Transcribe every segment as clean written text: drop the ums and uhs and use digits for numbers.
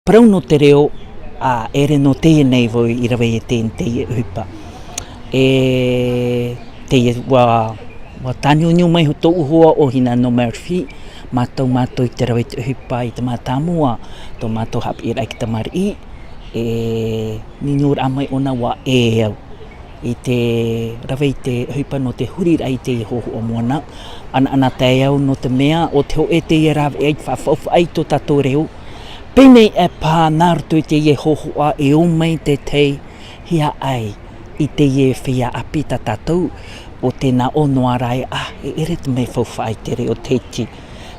Parau no te reo, ere no tēnei voi I rawe e te uhipa. Te wa tāniu niu mai ho tō uhua o hina no Murphy, mātou I te rawe te uhipa I te mātāmua, tō mātou hapi rai ki te mari ni nura amai ona wa au. I te rawe I te uhipa no te huri rai te hoho o moana, ana te au no te mea, o te ho e te rawe ai whawhauwha ai tō tātou reo, Pēnei pā nārutu te hohoa o mai te tei hia ai I te whia api ta tātou o tēnā o noa rai ere te mei whauwhai te reo te iti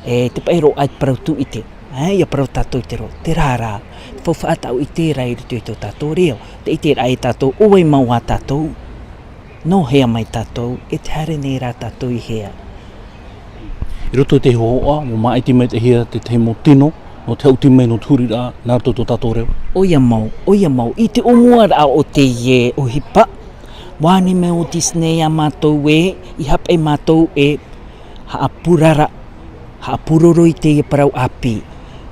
te paero ai parautu I te ia parau tātou te ro te rārā whauwha atau I te rai rutu I tō tātou reo te I te rai tātou oi maua tātou no hea mai tātou te hare nei rā tātou I hea I roto te hohoa mo maiti mai te hea te mo tino no te uti mai no tūri rā, nā tō tātou reo. Oia mau. I te omua rā o te o hipa, wāne me o Disney a mātou I hap e mātou haapurara, haapuroro I te parau api.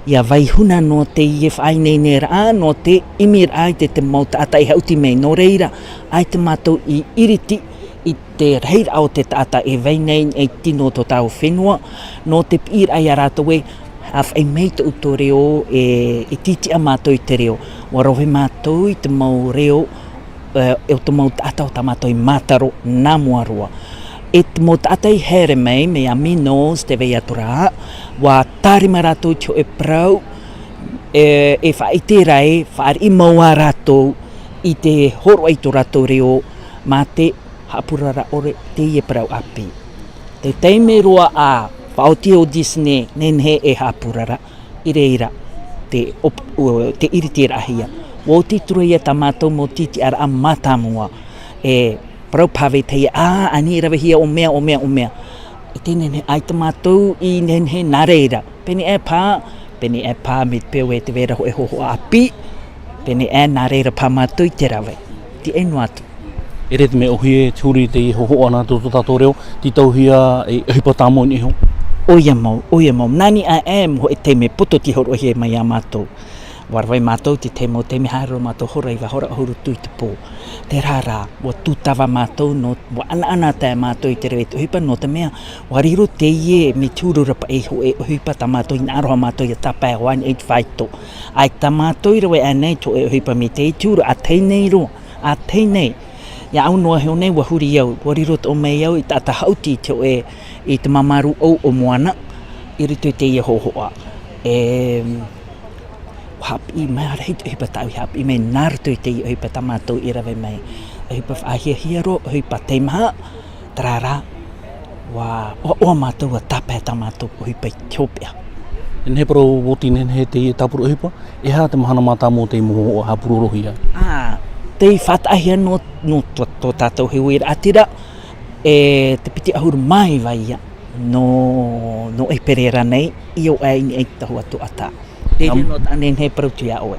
Ia vaihuna no te whainei ne rā, no te imi rā I te mauta ata I hauti mei no reira, ai te mātou I iriti, I te reira o te tata vainei tino tō tāu whenua, no te pīr ai a rātou ai mei te uto reo titi a mātou I te reo. Wa rohe mātou I te mau reo o te mau tata o ta mātou I mātaro nā muarua. E te mau tata I here mei me a minos te vei atura wa tārima rātou tio prau whai te rai whaari I maua rātou I te horo ai tō rātou reo mā te hapurara ore te prau api. Te teime roa Whaoti o Disney, nenhe hapurara, I reira, te iriti rahia. Wo tituru ia ta mātou mo titi ara a mātāmua, parau pawe te ani rawe hia o mea. I tēnei ai ta mātou I nenhe nā reira. Peni pā me peo te vera hoho api, peni nā reira pā mātou I te rawe. Ti enu atu. Ere te me ohie tūri te hoho ana tō tātou reo, ti tauhia hipa tāmo ni ho. Oia mau. Nani ho te me poto ti horo he mai a mātou. Warwai mātou te mo te me haro mātou hora I hora huru tui te pō. Te rārā, wa tūtawa mātou, no, wa ana te mātou I te rewe te hipa no te mea. Wariro te me tūrurapa ho hipa ta mātou I aroha mātou I tapa e wani e whaito. Ai ta mātou I rewe anei to hipa me te tūru a teinei roa, a teinei. Ia au noa heo nei wa huri au, wariro o mei au I tata hauti I te mamaru au o moana, I ritu te hohoa. Hapi mai ara hei hipa tau hapi mai nārtu te hipa tamātou I rawe mai. Hipa whaahia ro, hipa te maha, tarara, o mātou a tapa tamātou hipa I tiopia. Nhe paro woti nhe te tapuru hipa, hea te mahana mātā mō te moho o hapuru rohia. Te whātahia no tō tātou heoi atira, te piti ahuru mai vaia no perera nei, I o ai ni tahu atu ata. Te no tāne he parautu ia oe.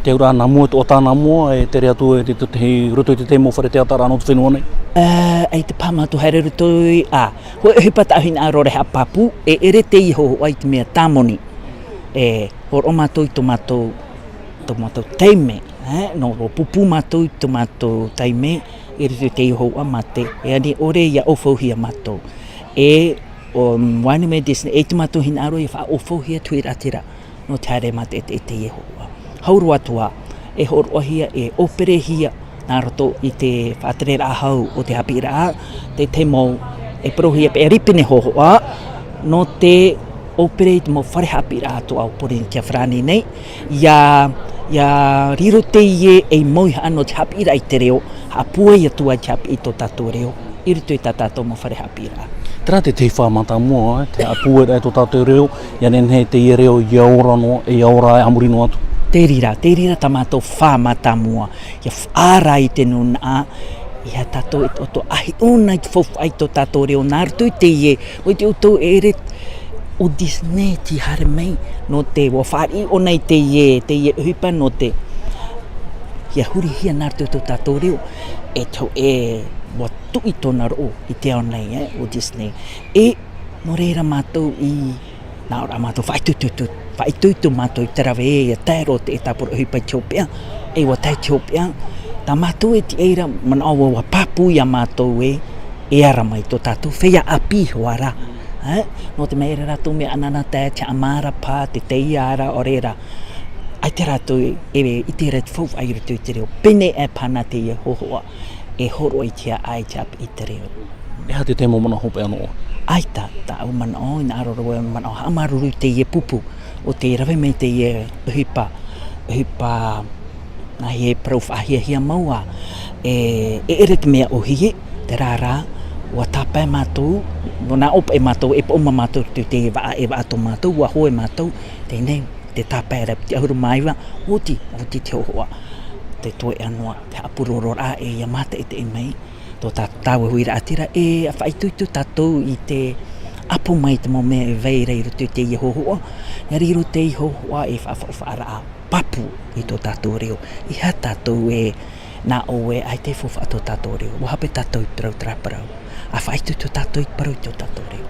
Te ura nā mua, o tā nā mua, te rea tu te ruto I te te mōwhare te atara anō te whenua nei? Ai te pāmatu haere ruto hoi hipata ahina arore ha papu, ere te iho ai te mea tāmoni. Hor o mātou I tō mātou teime, no pupu mātou I tō mātou teime, ere te iho a mate, ani ore ia ofauhia mātou. O wani me Disney, te mātou hina aro I wha ofauhia tui ratira, no te haere mate te iho a. Hauru atua, horo hia, opere hia, nā roto I te whātere rā hau o te hapi rā, te mau, prohia pe ripine hohoa, no te opere I te mau whare hapi rā to au pore kia whrani nei, ia riro te moi ano te hapi rā I te reo, hapua I atua te hapi I tō tātou reo, I rito I tā tātou mau whare hapi rā. Tērā te whamata mua, te apua I tō tātou reo, ia nenhe te reo I aora no, I aora e amurino atu. Te rira ta mātou whamata mua, ia whāra I te nuna, ia tātou I tō ahi ona I te whawhai tō tātou reo, nārtu I te o te utou ere o Disney ti hare mei, no te wawhari ona I te uhipa no te, ia huri hia nārtu tō tātou reo, tau watu I tōna ro I te ao nei, o Disney. No reira mātou I Nā ora mātou whaitutu mātou I terawe e tēro te tapura hipa Etiopia, e wa tai Etiopia, tā mātou e ti eira man awa wa papu ia mātou e ara mai tō tātou whea api hoara. No te meira rātou me anana te amara pā, te teiara o reira. Ai te rātou I te reit fau ai rutu I te reo. Pene e pana te e hohoa, e horo I tia ai te api I te reo. E ha te temo mana hope anō? Ai tā au mana o, ina aroroa mana o, hamaruru te ie pupu, o te rawe mei te ie uhipa, na he prof ahia maua, e ere te mea o hihe, te rārā, ua tāpai mātou, nā opa e mātou, e pauma mātou te e waato mātou, ua hoe mātou, tēnei, te tāpai rap, te ahuru maiwa, oti te hoa, te toe anua, te apurorora e Yamata e te mei, tō tātaua huira atira e a whaitutu tātou I te apu mai te mo mea e vei reiru te I hohoa. Nga riru te I hohoa e whaara a papu I tō tātou reo. I ha tātou e nā o e ai te fofa tō tātou reo. Wahape tātou I parau traparau. A whaitutu tātou I parau tō tātou reo.